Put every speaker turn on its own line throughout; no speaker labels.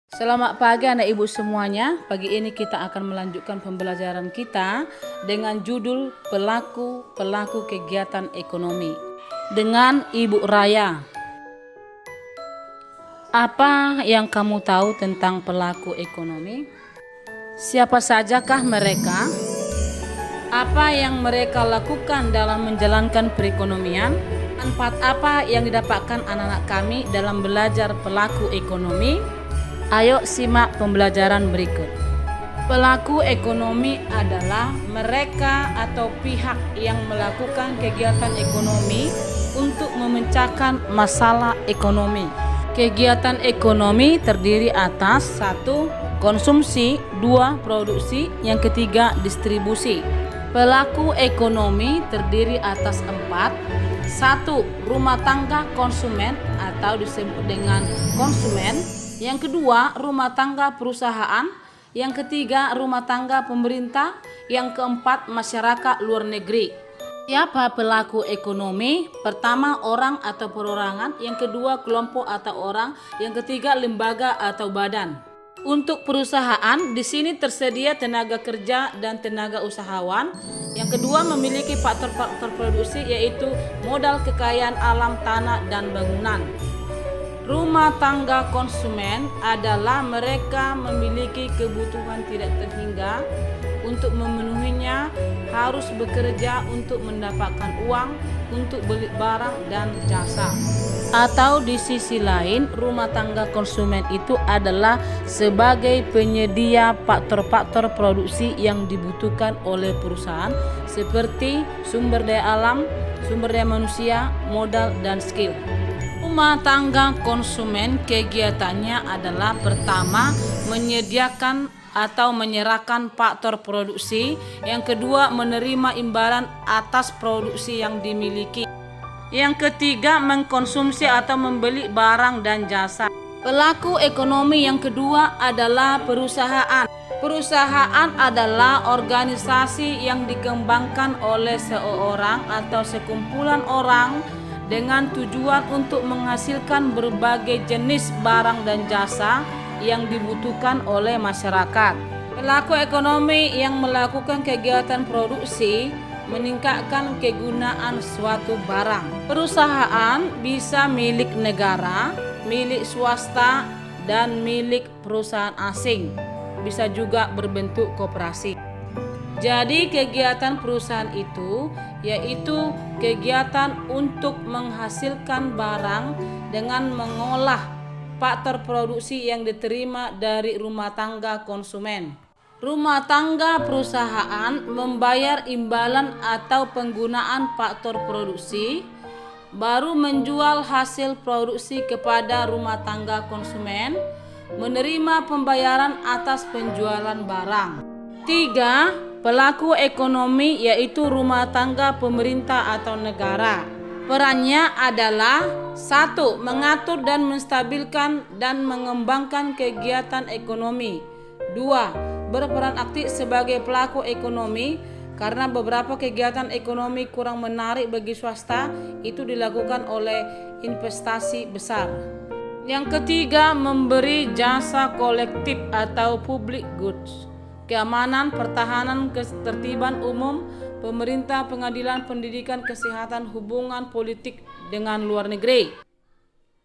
Selamat pagi anak ibu semuanya. Pagi ini kita akan melanjutkan pembelajaran kita dengan judul Pelaku Kegiatan Ekonomi dengan Ibu Raya. Apa yang kamu tahu tentang pelaku ekonomi? Siapa sajakah mereka? Apa yang mereka lakukan dalam menjalankan perekonomian? Manfaat apa yang didapatkan anak-anak kami dalam belajar pelaku ekonomi? Ayo simak pembelajaran berikut. Pelaku ekonomi adalah mereka atau pihak yang melakukan kegiatan ekonomi untuk memecahkan masalah ekonomi. Kegiatan ekonomi terdiri atas 1. Konsumsi, 2. Produksi, yang ketiga distribusi. Pelaku ekonomi terdiri atas 4. 1. Rumah tangga konsumen atau disebut dengan konsumen. Yang kedua, rumah tangga perusahaan. Yang ketiga, rumah tangga pemerintah. Yang keempat, masyarakat luar negeri. Siapa pelaku ekonomi? Pertama, orang atau perorangan. Yang kedua, kelompok atau orang. Yang ketiga, lembaga atau badan. Untuk perusahaan, di sini tersedia tenaga kerja dan tenaga usahawan. Yang kedua, memiliki faktor-faktor produksi yaitu modal kekayaan alam, tanah, dan bangunan. Rumah tangga konsumen adalah mereka memiliki kebutuhan tidak terhingga. Untuk memenuhinya harus bekerja untuk mendapatkan uang untuk beli barang dan jasa. Atau di sisi lain, rumah tangga konsumen itu adalah sebagai penyedia faktor-faktor produksi yang dibutuhkan oleh perusahaan seperti sumber daya alam, sumber daya manusia, modal, dan skill. Rumah tangga konsumen kegiatannya adalah pertama, menyediakan atau menyerahkan faktor produksi. Yang kedua, menerima imbalan atas produksi yang dimiliki. Yang ketiga, mengkonsumsi atau membeli barang dan jasa. Pelaku ekonomi yang kedua adalah perusahaan. Perusahaan adalah organisasi yang dikembangkan oleh seseorang atau sekumpulan orang dengan tujuan untuk menghasilkan berbagai jenis barang dan jasa yang dibutuhkan oleh masyarakat. Pelaku ekonomi yang melakukan kegiatan produksi meningkatkan kegunaan suatu barang. Perusahaan bisa milik negara, milik swasta, dan milik perusahaan asing. Bisa juga berbentuk koperasi. Jadi kegiatan perusahaan itu yaitu kegiatan untuk menghasilkan barang dengan mengolah faktor produksi yang diterima dari rumah tangga konsumen. Rumah tangga perusahaan membayar imbalan atau penggunaan faktor produksi, baru menjual hasil produksi kepada rumah tangga konsumen, menerima pembayaran atas penjualan barang. 3. Pelaku ekonomi yaitu rumah tangga pemerintah atau negara. Perannya adalah 1. Mengatur dan menstabilkan dan mengembangkan kegiatan ekonomi. 2. Berperan aktif sebagai pelaku ekonomi karena beberapa kegiatan ekonomi kurang menarik bagi swasta itu dilakukan oleh investasi besar. Yang ketiga, memberi jasa kolektif atau public goods. Keamanan, pertahanan, ketertiban umum, pemerintah, pengadilan, pendidikan, kesehatan, hubungan politik dengan luar negeri.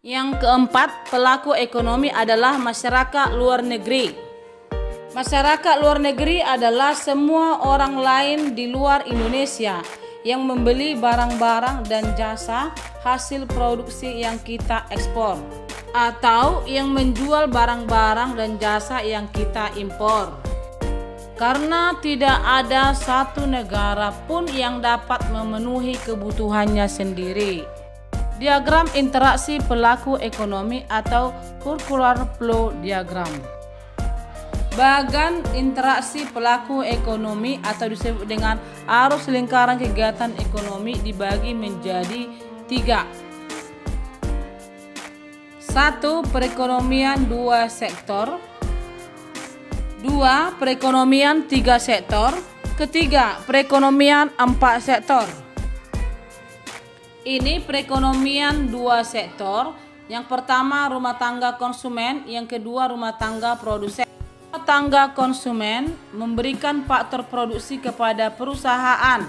Yang keempat, pelaku ekonomi adalah masyarakat luar negeri. Masyarakat luar negeri adalah semua orang lain di luar Indonesia yang membeli barang-barang dan jasa hasil produksi yang kita ekspor, atau yang menjual barang-barang dan jasa yang kita impor. Karena tidak ada satu negara pun yang dapat memenuhi kebutuhannya sendiri. Diagram interaksi pelaku ekonomi atau circular flow diagram. Bagan interaksi pelaku ekonomi atau disebut dengan arus lingkaran kegiatan ekonomi dibagi menjadi 3. 1. Perekonomian 2 sektor. 2. Perekonomian 3 sektor. Ketiga, perekonomian 4 sektor. Ini perekonomian 2 sektor Yang pertama rumah tangga konsumen, yang kedua rumah tangga produsen. Rumah tangga konsumen memberikan faktor produksi kepada perusahaan,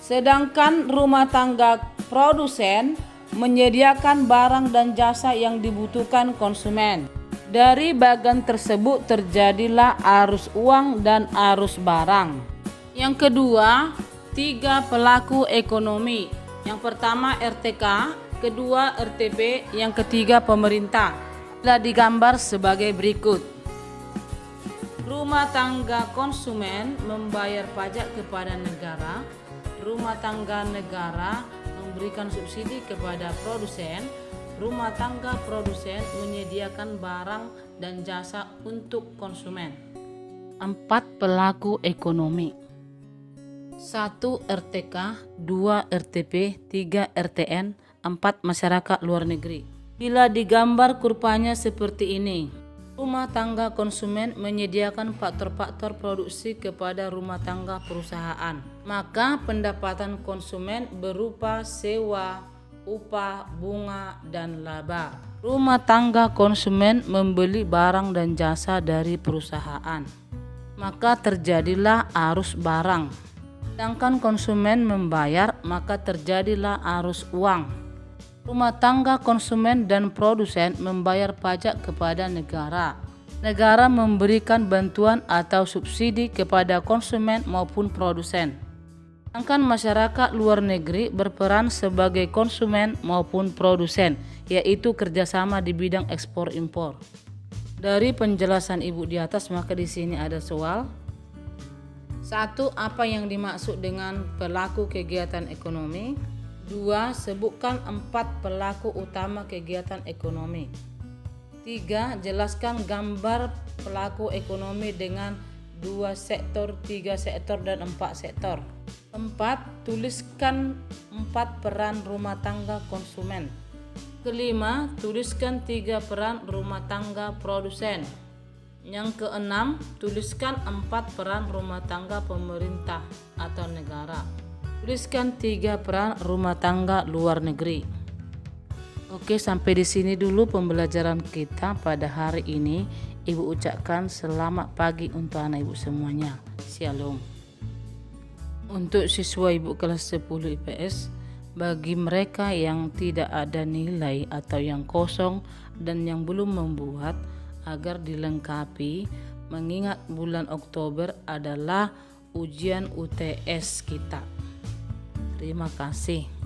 sedangkan rumah tangga produsen menyediakan barang dan jasa yang dibutuhkan konsumen. Dari bagian tersebut terjadilah arus uang dan arus barang. Yang kedua, 3 pelaku ekonomi. Yang pertama RTK, kedua RTP, yang ketiga pemerintah. Telah digambar sebagai berikut. Rumah tangga konsumen membayar pajak kepada negara. Rumah tangga negara memberikan subsidi kepada produsen. Rumah tangga produsen menyediakan barang dan jasa untuk konsumen. 4 pelaku ekonomi. 1 RTK, 2 RTP, 3 RTN, 4 masyarakat luar negeri. Bila digambar kurvanya seperti ini, rumah tangga konsumen menyediakan faktor-faktor produksi kepada rumah tangga perusahaan. Maka pendapatan konsumen berupa sewa, upah, bunga, dan laba. Rumah tangga konsumen membeli barang dan jasa dari perusahaan. Maka terjadilah arus barang. Sedangkan konsumen membayar, maka terjadilah arus uang. Rumah tangga konsumen dan produsen membayar pajak kepada negara. Negara memberikan bantuan atau subsidi kepada konsumen maupun produsen. Sedangkan masyarakat luar negeri berperan sebagai konsumen maupun produsen, yaitu kerjasama di bidang ekspor impor. Dari penjelasan Ibu di atas, maka di sini ada soal. 1. Apa yang dimaksud dengan pelaku kegiatan ekonomi? 2. Sebutkan 4 pelaku utama kegiatan ekonomi. 3. Jelaskan gambar pelaku ekonomi dengan 2 sektor, 3 sektor, dan 4 sektor. 4. Tuliskan 4 peran rumah tangga konsumen. Kelima, tuliskan 3 peran rumah tangga produsen. Yang keenam, tuliskan 4 peran rumah tangga pemerintah atau negara. Tuliskan 3 peran rumah tangga luar negeri. Oke, sampai di sini dulu pembelajaran kita pada hari ini. Ibu ucapkan selamat pagi untuk anak ibu semuanya. Shalom. Untuk siswa ibu kelas 10 IPS, bagi mereka yang tidak ada nilai atau yang kosong dan yang belum membuat, agar dilengkapi, mengingat bulan Oktober adalah ujian UTS kita. Terima kasih.